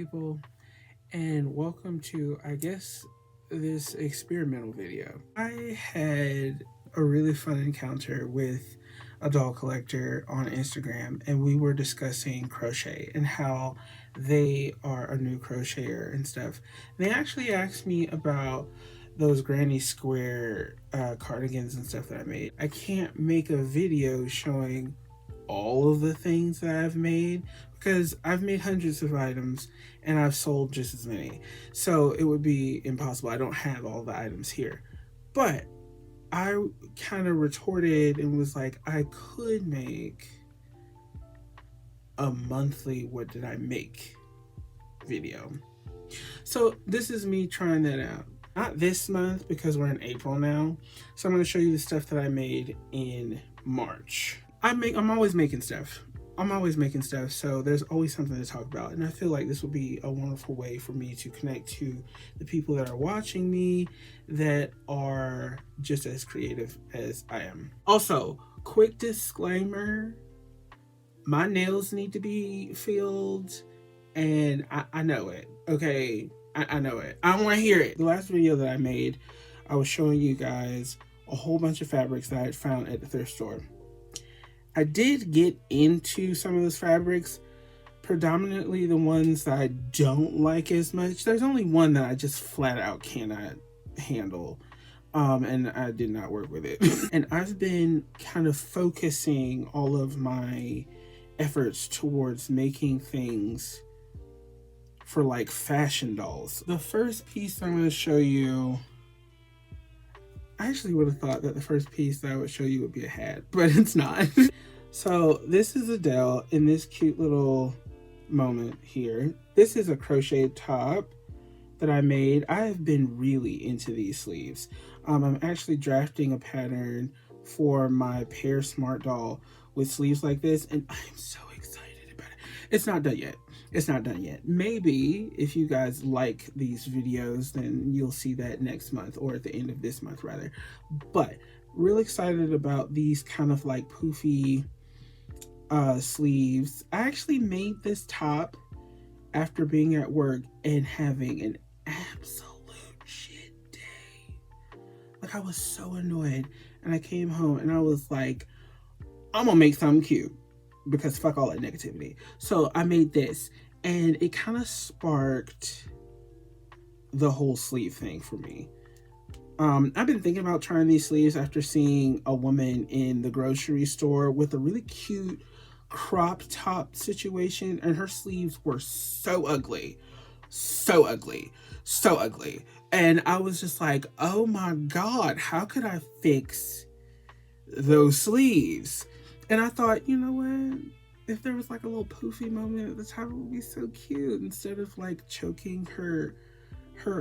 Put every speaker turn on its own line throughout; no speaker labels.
people, and welcome to, I guess, this experimental video. I had a really fun encounter with a doll collector on Instagram, and we were discussing crochet and how they are a new crocheter and stuff. And they actually asked me about those granny square cardigans and stuff that I made. I can't make a video showing all of the things that I've made because I've made hundreds of items and I've sold just as many. So it would be impossible. I don't have all the items here. But I kind of retorted and was like, I could make a monthly what did I make video. So this is me trying that out. Not this month because we're in April now. So I'm going to show you the stuff that I made in March. I'm always making stuff. So there's always something to talk about. And I feel like this will be a wonderful way for me to connect to the people that are watching me that are just as creative as I am. Also, quick disclaimer, my nails need to be filled, and I know it, okay? I know it. I don't want to hear it. The last video that I made, I was showing you guys a whole bunch of fabrics that I had found at the thrift store. I did get into some of those fabrics, predominantly the ones that I don't like as much. There's only one that I just flat out cannot handle, and I did not work with it. And I've been kind of focusing all of my efforts towards making things for like fashion dolls. The first piece I'm going to show you, I actually would have thought that the first piece that I would show you would be a hat, but it's not. So this is Adele in this cute little moment here. This is a crocheted top that I made. I have been really into these sleeves. I'm actually drafting a pattern for my Pear Smart doll with sleeves like this, and I'm so excited about it. It's not done yet. Maybe if you guys like these videos, then you'll see that next month, or at the end of this month rather. But really excited about these kind of like poofy sleeves. I actually made this top after being at work and having an absolute shit day. Like, I was so annoyed, and I came home and I was like, I'm gonna make something cute because fuck all that negativity. So I made this, and it kind of sparked the whole sleeve thing for me. I've been thinking about trying these sleeves after seeing a woman in the grocery store with a really cute crop top situation, and her sleeves were so ugly. And I was just like, oh my God, how could I fix those sleeves? And I thought, you know what? If there was like a little poofy moment at the top, it would be so cute, instead of like choking her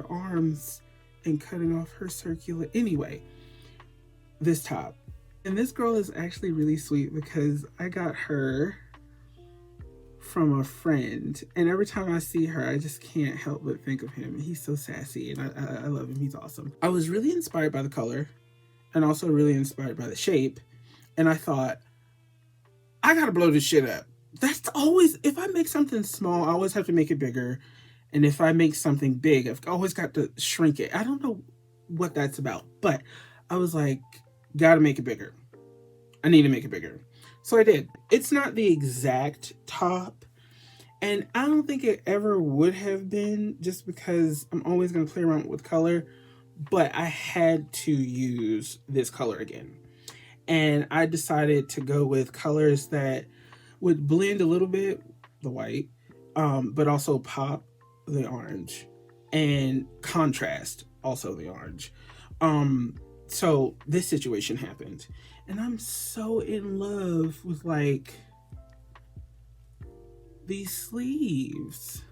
arms and cutting off her circular. Anyway, this top. And this girl is actually really sweet because I got her from a friend, and every time I see her, I just can't help but think of him. He's so sassy, and I love him. He's awesome. I was really inspired by the color and also really inspired by the shape, and I thought, I gotta blow this shit up. That's always, if I make something small, I always have to make it bigger. And if I make something big, I've always got to shrink it. I don't know what that's about, but I was like, gotta make it bigger. I need to make it bigger. So I did. It's not the exact top, and I don't think it ever would have been, just because I'm always gonna play around with color, but I had to use this color again. And I decided to go with colors that would blend a little bit, the white, but also pop the orange, and contrast also the orange. So this situation happened, and I'm so in love with like these sleeves.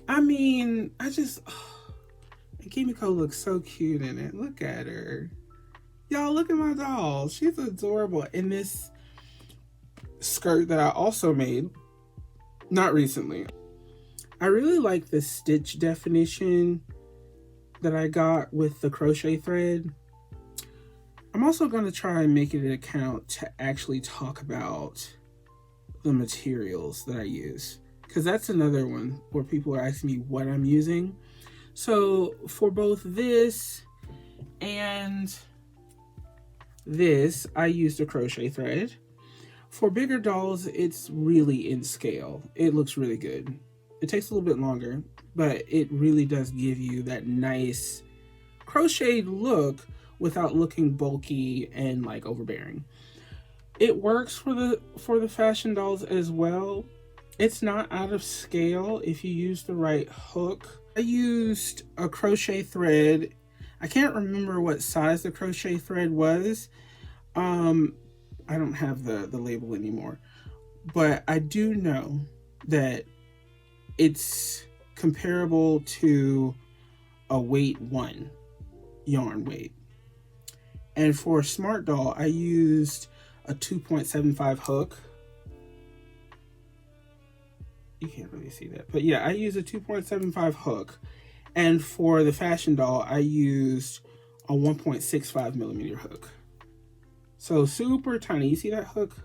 I mean, and Kimiko looks so cute in it. Look at her. Y'all, look at my doll. She's adorable. In this skirt that I also made, not recently. I really like the stitch definition that I got with the crochet thread. I'm also going to try and make it an account to actually talk about the materials that I use, because that's another one where people are asking me what I'm using. So for both this and this, I used a crochet thread. For bigger dolls, it's really in scale. It looks really good. It takes a little bit longer, but it really does give you that nice crocheted look without looking bulky and like overbearing. It works for the fashion dolls as well. It's not out of scale if you use the right hook. I used a crochet thread. I can't remember what size the crochet thread was. I don't have the label anymore, but I do know that it's comparable to a weight 1 yarn weight. And for Smart Doll, I used a 2.75 hook. You can't really see that, but yeah, I used a 2.75 hook. And for the Fashion Doll, I used a 1.65 millimeter hook. So super tiny. You see that hook?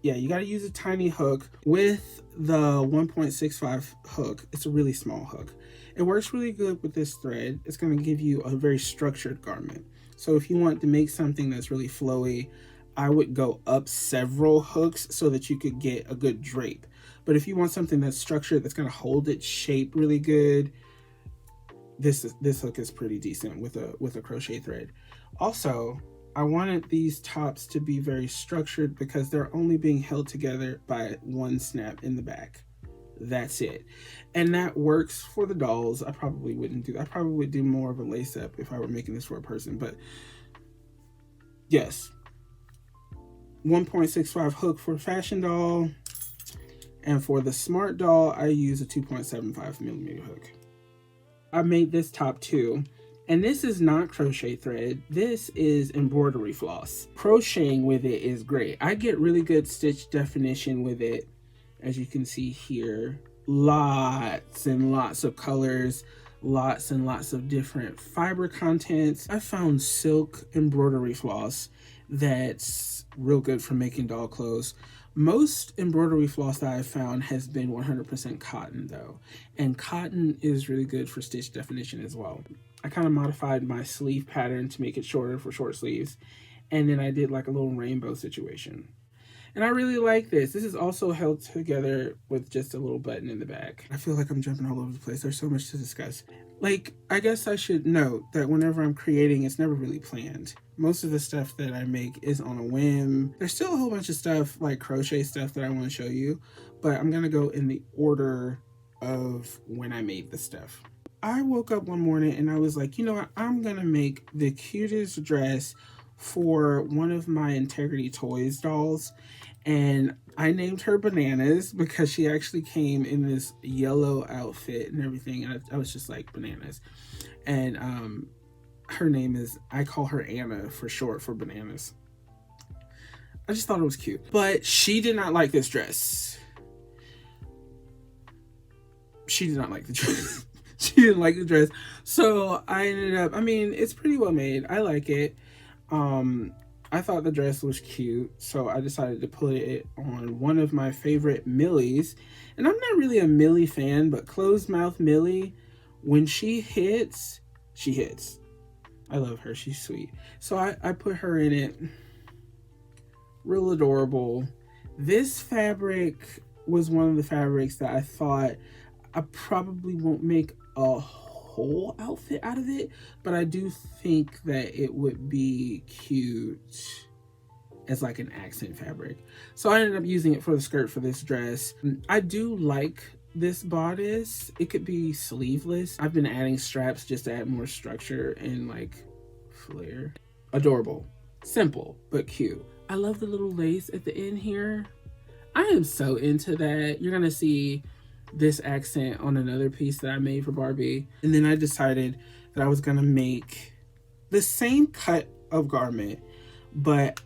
Yeah, you got to use a tiny hook. With the 1.65 hook, it's a really small hook. It works really good with this thread. It's going to give you a very structured garment. So if you want to make something that's really flowy, I would go up several hooks so that you could get a good drape. But if you want something that's structured, that's going to hold its shape really good, this hook is pretty decent with a crochet thread. Also, I wanted these tops to be very structured because they're only being held together by one snap in the back. That's it. And that works for the dolls. I probably wouldn't do that. I probably would do more of a lace up if I were making this for a person, but yes. 1.65 hook for Fashion Doll. And for the Smart Doll, I use a 2.75 millimeter hook. I made this top too. And this is not crochet thread. This is embroidery floss. Crocheting with it is great. I get really good stitch definition with it. As you can see here, lots and lots of colors, lots and lots of different fiber contents. I found silk embroidery floss that's real good for making doll clothes. Most embroidery floss that I've found has been 100% cotton though. And cotton is really good for stitch definition as well. I kind of modified my sleeve pattern to make it shorter for short sleeves. And then I did like a little rainbow situation. And I really like this. This is also held together with just a little button in the back. I feel like I'm jumping all over the place. There's so much to discuss. Like, I guess I should note that whenever I'm creating, it's never really planned. Most of the stuff that I make is on a whim. There's still a whole bunch of stuff, like crochet stuff, that I want to show you. But I'm going to go in the order of when I made the stuff. I woke up one morning and I was like, you know what? I'm going to make the cutest dress for one of my Integrity Toys dolls. And I named her Bananas because she actually came in this yellow outfit and everything. And I was just like, Bananas. And her name is, I call her Anna for short for Bananas. I just thought it was cute. But she did not like this dress. She did not like the dress. She didn't like the dress. So I ended up, I mean, it's pretty well made. I like it. I thought the dress was cute, so I decided to put it on one of my favorite Millies. And I'm not really a Millie fan, but Closed Mouth Millie, when she hits, she hits. I love her. She's sweet. So I put her in it. Real adorable. This fabric was one of the fabrics that I thought I probably won't make a whole outfit out of it, but I do think that it would be cute as like an accent fabric. So I ended up using it for the skirt for this dress. I do like this bodice. It could be sleeveless. I've been adding straps just to add more structure and like flair. Adorable, simple, but cute. I love the little lace at the end here. I am so into that. You're gonna see this accent on another piece that I made for Barbie. And then I decided that I was gonna make the same cut of garment, but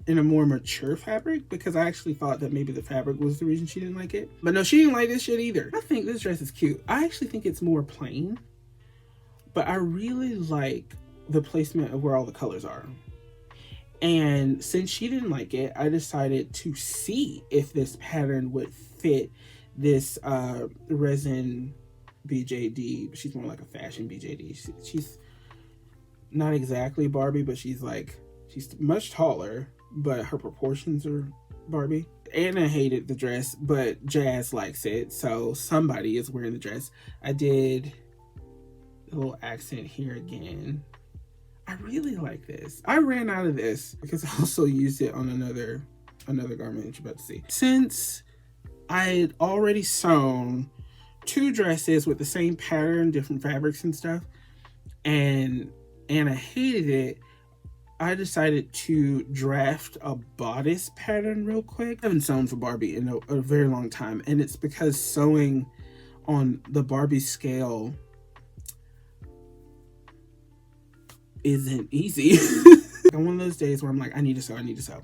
in a more mature fabric, because I actually thought that maybe the fabric was the reason she didn't like it. But no, she didn't like this shit either. I think this dress is cute. I actually think it's more plain, but I really like the placement of where all the colors are. And since she didn't like it, I decided to see if this pattern would fit this resin BJD. She's more like a fashion BJD. She's not exactly Barbie, but she's much taller, but her proportions are Barbie. Anna hated the dress, but Jazz likes it, so somebody is wearing the dress. I did a little accent here again. I really like this. I ran out of this because I also used it on another garment that you're about to see. Since I had already sewn 2 dresses with the same pattern, different fabrics and stuff, and Anna hated it, I decided to draft a bodice pattern real quick. I haven't sewn for Barbie in a very long time, and it's because sewing on the Barbie scale isn't easy. On one of those days where I'm like, I need to sew.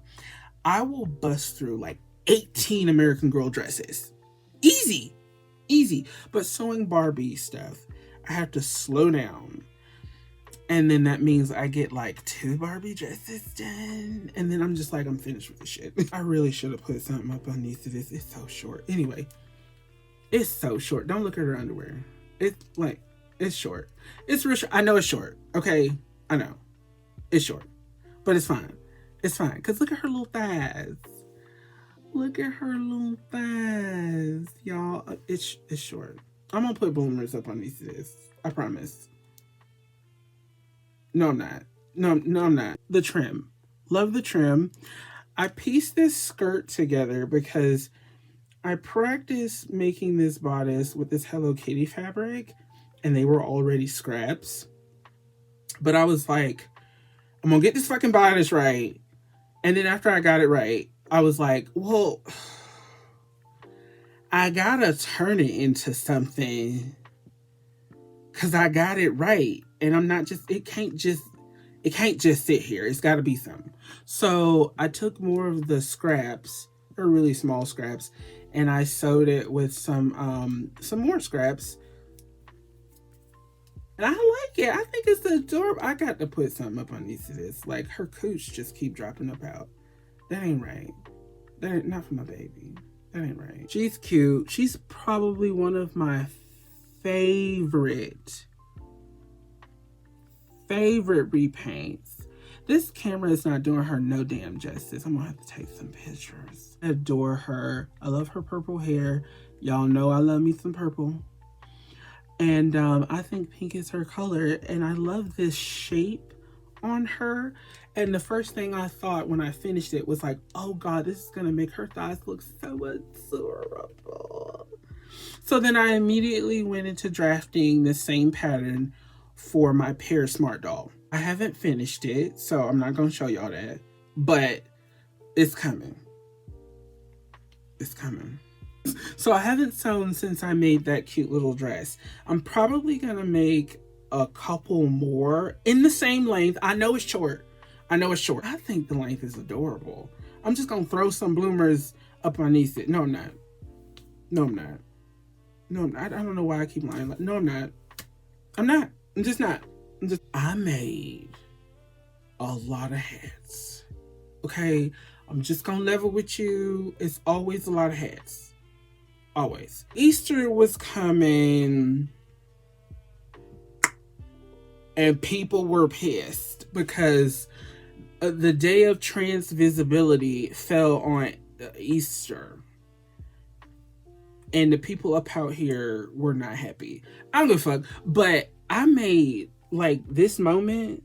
I will bust through like 18 American Girl dresses. Easy. But sewing Barbie stuff, I have to slow down. And then that means I get like 2 Barbie dresses done. And then I'm just like, I'm finished with the shit. I really should have put something up underneath this. It's so short. Anyway, it's so short. Don't look at her underwear. It's short. It's real short. I know it's short. Okay. I know. It's short. But it's fine. It's fine. Because look at her little thighs. Look at her little thighs. Y'all, it's short. I'm going to put bloomers up underneath this. I promise. No, I'm not. No, I'm not. The trim. Love the trim. I pieced this skirt together because I practiced making this bodice with this Hello Kitty fabric, and they were already scraps. But I was like, I'm gonna get this fucking bodice right. And then after I got it right, I was like, well, I gotta turn it into something because I got it right. And I'm not just, it can't just sit here. It's gotta be something. So I took more of the scraps, or really small scraps, and I sewed it with some more scraps. And I like it. I think it's adorable. I got to put something up underneath of this. Like, her cooch just keep dropping up out. That ain't right. That ain't, not for my baby. That ain't right. She's cute. She's probably one of my favorite repaints. This camera is not doing her no damn justice. I'm gonna have to take some pictures. I adore her. I love her purple hair. Y'all know I love me some purple. And I think pink is her color. And I love this shape on her. And the first thing I thought when I finished it was like, oh God, this is going to make her thighs look so adorable. So then I immediately went into drafting the same pattern for my Pear Smart doll. I haven't finished it, so I'm not going to show y'all that. But it's coming. It's coming. So I haven't sewn since I made that cute little dress. I'm probably gonna make a couple more in the same length. I know it's short. I think the length is adorable. I'm just gonna throw some bloomers up underneath it. No, I'm not. I don't know why I keep lying. No, I'm not. I'm just not. I made a lot of hats. Okay? I'm just gonna level with you. It's always a lot of hats. Always. Easter was coming and people were pissed because the day of trans visibility fell on Easter. And the people up out here were not happy. I don't give a fuck. But I made like this moment.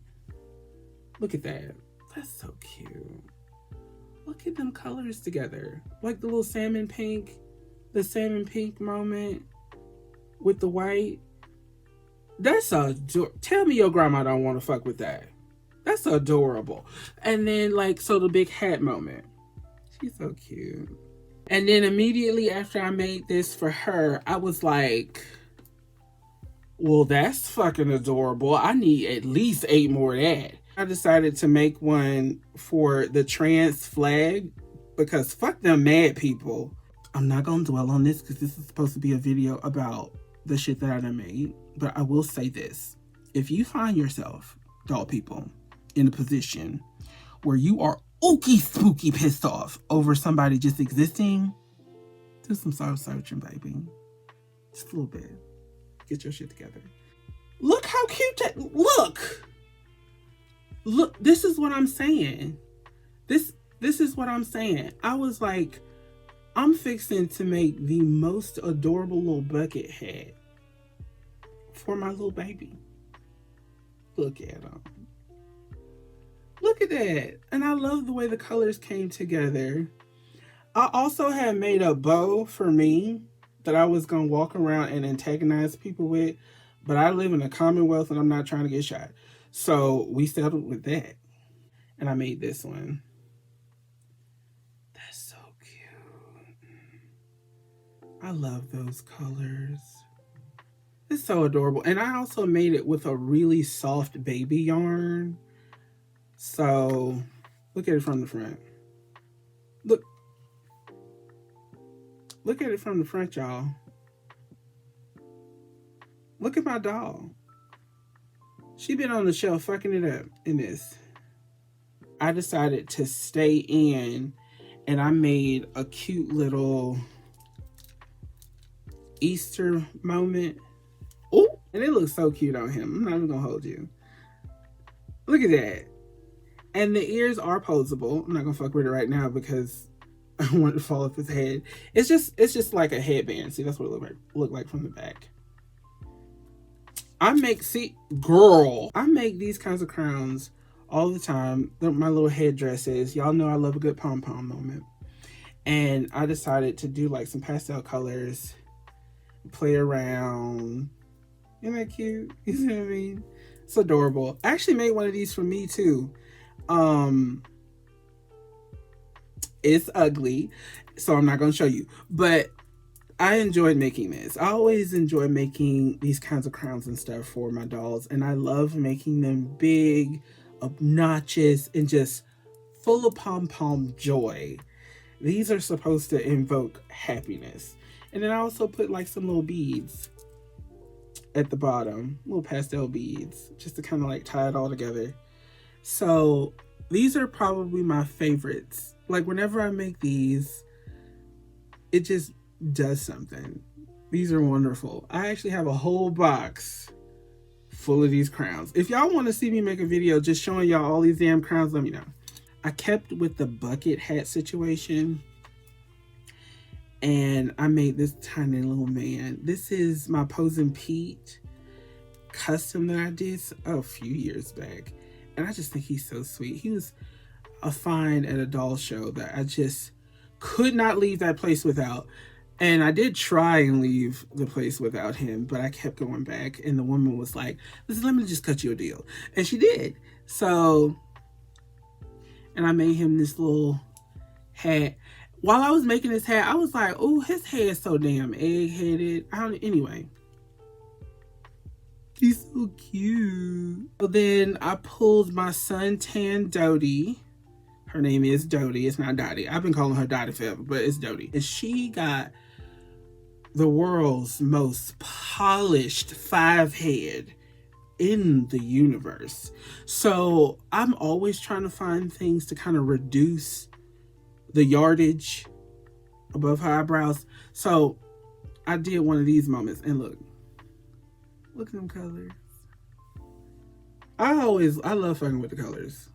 Look at that. That's so cute. Look at them colors together. Like the little salmon pink. The salmon pink moment with the white. That's adorable. Tell me your grandma don't want to fuck with that. That's adorable. And then so the big hat moment. She's so cute. And then immediately after I made this for her, I was like, well, that's fucking adorable. I need at least 8 more of that. I decided to make one for the trans flag because fuck them mad people. I'm not going to dwell on this because this is supposed to be a video about the shit that I done made. But I will say this. If you find yourself, doll people, in a position where you are ookie spooky pissed off over somebody just existing, do some soul searching, baby. Just a little bit. Get your shit together. Look how cute that, look, this is what I'm saying. This is what I'm saying. I was like, I'm fixing to make the most adorable little bucket hat for my little baby. Look at him. Look at that. And I love the way the colors came together. I also had made a bow for me that I was going to walk around and antagonize people with. But I live in a Commonwealth and I'm not trying to get shot. So we settled with that. And I made this one. That's so cute. I love those colors. It's so adorable. And I also made it with a really soft baby yarn. So look at it from the front. Look at it from the front, y'all. Look at my doll. She been on the shelf fucking it up in this. I decided to stay in and I made a cute little Easter moment. Oh, and it looks so cute on him. I'm not even gonna hold you. Look at that. And the ears are posable. I'm not gonna fuck with it right now because I want it to fall off his head. It's just like a headband. See, that's what it look like from the back. I make these kinds of crowns all the time. They're my little headdresses. Y'all know I love a good pom-pom moment. And I decided to do like some pastel colors, play around. Isn't that cute? You see what I mean? It's adorable. I actually made one of these for me too. It's ugly, so I'm not going to show you. But I enjoyed making this. I always enjoy making these kinds of crowns and stuff for my dolls. And I love making them big, obnoxious, and just full of pom-pom joy. These are supposed to invoke happiness. And then I also put like some little beads at the bottom. Little pastel beads. Just to kind of like tie it all together. So these are probably my favorites. Like whenever I make these, it just does something. These are wonderful. I actually have a whole box full of these crowns. If y'all want to see me make a video just showing y'all all these damn crowns, let me know. I kept with the bucket hat situation and I made this tiny little man. This is my Posing Pete custom that I did a few years back. And I just think he's so sweet. He was a find at a doll show that I just could not leave that place without. And I did try and leave the place without him, but I kept going back. And the woman was like, listen, let me just cut you a deal. And she did. So, and I made him this little hat. While I was making this hat, I was like, oh, his hair is so damn egg-headed. Anyway. He's so cute. So then I pulled my suntan Dodie. Her name is Dodie. It's not Dottie. I've been calling her Dottie forever, but it's Dodie. And she got the world's most polished 5-head in the universe. So I'm always trying to find things to kind of reduce the yardage above her eyebrows. So I did one of these moments and look at them colors. I love fucking with the colors.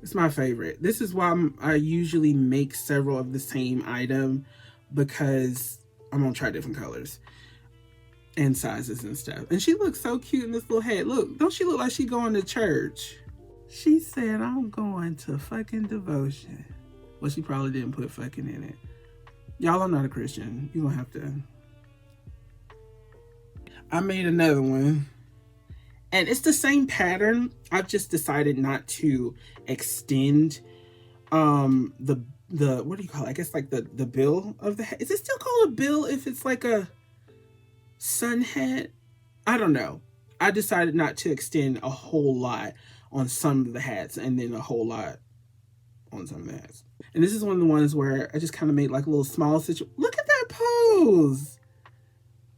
It's my favorite. This is why I usually make several of the same item, because I'm gonna try different colors and sizes and stuff. And she looks so cute in this little hat. Look, don't she look like she going to church? She said, I'm going to fucking devotion. Well, she probably didn't put fucking in it. Y'all, I'm not a Christian. You're gonna have to. I made another one. And it's the same pattern. I've just decided not to extend the what do you call it? I guess like the bill of the hat. Is it still called a bill if it's like a sun hat? I don't know. I decided not to extend a whole lot on some of the hats and then a whole lot on some of the hats. And this is one of the ones where I just kind of made like a little small situation. Look at that pose.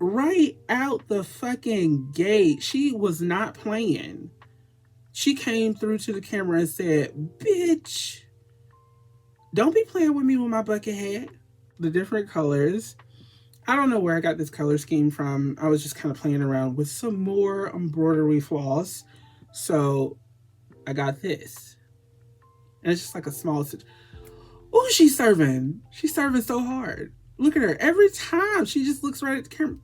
Right out the fucking gate. She was not playing. She came through to the camera and said, "Bitch, don't be playing with me with my bucket hat." The different colors. I don't know where I got this color scheme from. I was just kind of playing around with some more embroidery floss. So I got this. And it's just like a small... Oh, she's serving. She's serving so hard. Look at her. Every time she just looks right at the camera.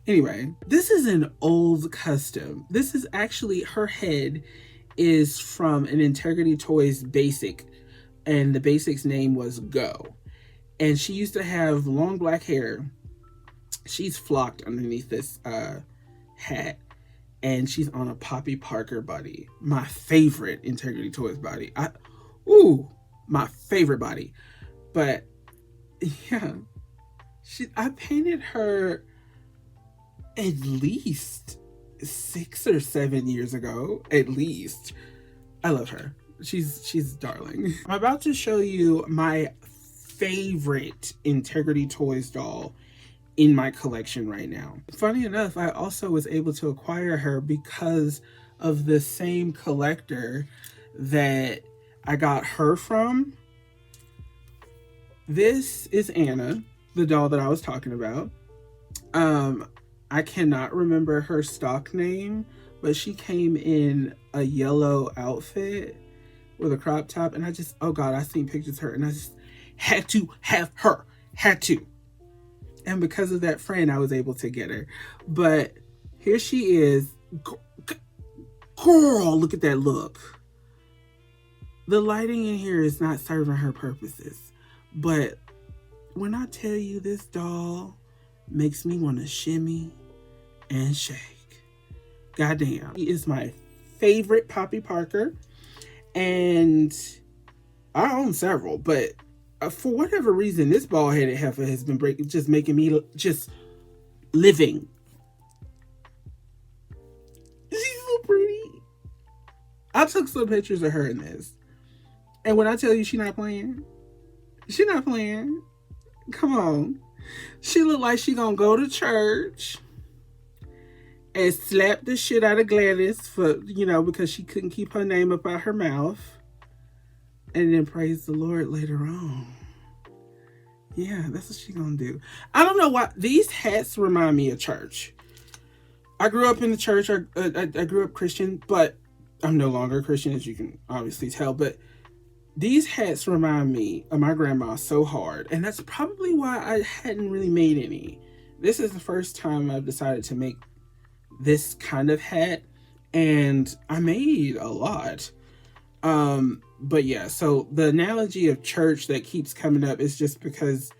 Anyway, this is an old custom. This is actually, her head is from an Integrity Toys basic. And the basic's name was Go. And she used to have long black hair. She's flocked underneath this hat. And she's on a Poppy Parker body. My favorite Integrity Toys body. My favorite body. But yeah, I painted her at least 6 or 7 years ago. At least. I love her. She's darling. I'm about to show you my favorite Integrity Toys doll in my collection right now. Funny enough, I also was able to acquire her because of the same collector that I got her from. This is Anna, the doll that I was talking about. I cannot remember her stock name, but she came in a yellow outfit with a crop top, and I just, oh God, I seen pictures of her, and I just had to have her. Had to. And because of that friend, I was able to get her. But here she is. Girl, look at that look. The lighting in here is not serving her purposes. But when I tell you this doll makes me want to shimmy and shake. Goddamn. She is my favorite Poppy Parker. And I own several, but for whatever reason, this bald-headed heifer has been just making me just living. She's so pretty. I took some pictures of her in this. And when I tell you she's not playing, she not playing. Come on. She look like she gonna go to church and slap the shit out of Gladys for, you know, because she couldn't keep her name up out her mouth. And then praise the Lord later on. Yeah, that's what she's gonna do. I don't know why. These hats remind me of church. I grew up in the church. I grew up Christian, but I'm no longer a Christian, as you can obviously tell. But these hats remind me of my grandma so hard. And that's probably why I hadn't really made any. This is the first time I've decided to make this kind of hat. And I made a lot. But yeah, so the analogy of church that keeps coming up is just because,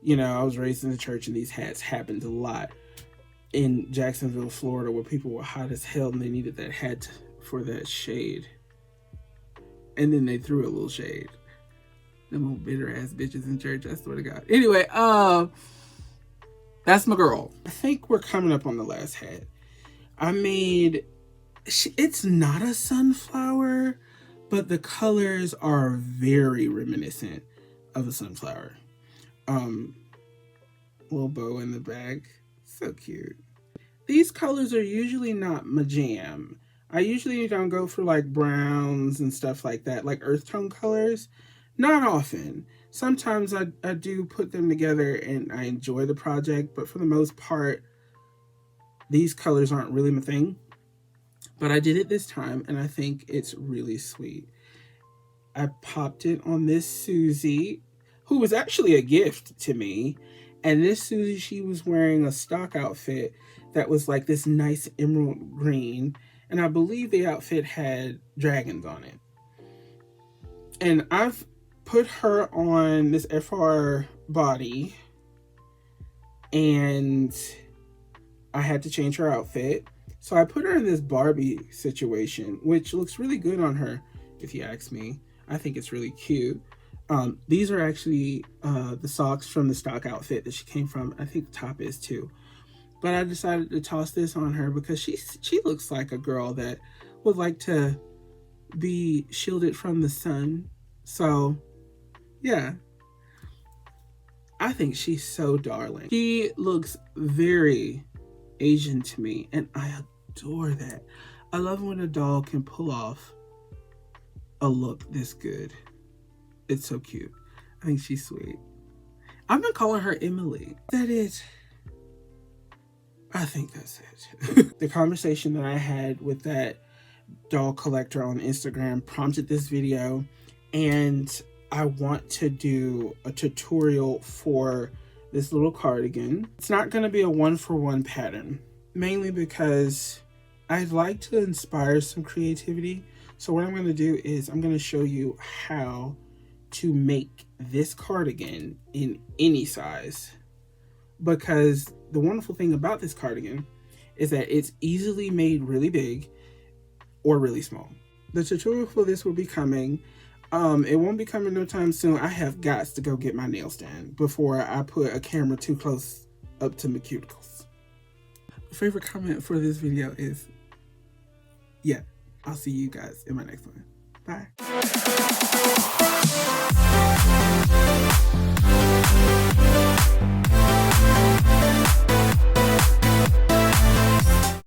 you know, I was raised in the church and these hats happened a lot in Jacksonville, Florida, where people were hot as hell and they needed that hat for that shade. And then they threw a little shade. Them old bitter ass bitches in church, I swear to God. Anyway, that's my girl. I think we're coming up on the last hat. I made, it's not a sunflower, but the colors are very reminiscent of a sunflower. Little bow in the back. So cute. These colors are usually not my jam. I usually don't go for like browns and stuff like that, like earth tone colors. Not often. Sometimes I do put them together and I enjoy the project, but for the most part, these colors aren't really my thing. But I did it this time, and I think it's really sweet. I popped it on this Susie, who was actually a gift to me. And this Susie, she was wearing a stock outfit that was like this nice emerald green. And I believe the outfit had dragons on it. And I've put her on this FR body. And I had to change her outfit. So I put her in this Barbie situation, which looks really good on her, if you ask me. I think it's really cute. These are actually the socks from the stock outfit that she came from. I think the top is too. But I decided to toss this on her because she looks like a girl that would like to be shielded from the sun. So, yeah. I think she's so darling. She looks very Asian to me, and I adore that. I love when a doll can pull off a look this good. It's so cute. I think she's sweet. I've been calling her Emily. Is that it? I think that's it. The conversation that I had with that doll collector on Instagram prompted this video, and I want to do a tutorial for this little cardigan. It's not going to be a one-for-one pattern, mainly because I'd like to inspire some creativity. So what I'm going to do is I'm going to show you how to make this cardigan in any size, because the wonderful thing about this cardigan is that it's easily made really big or really small. The tutorial for this will be coming. It won't be coming no time soon. I have got to go get my nail stand before I put a camera too close up to my cuticles. Favorite comment for this video is, yeah, I'll see you guys in my next one. Bye.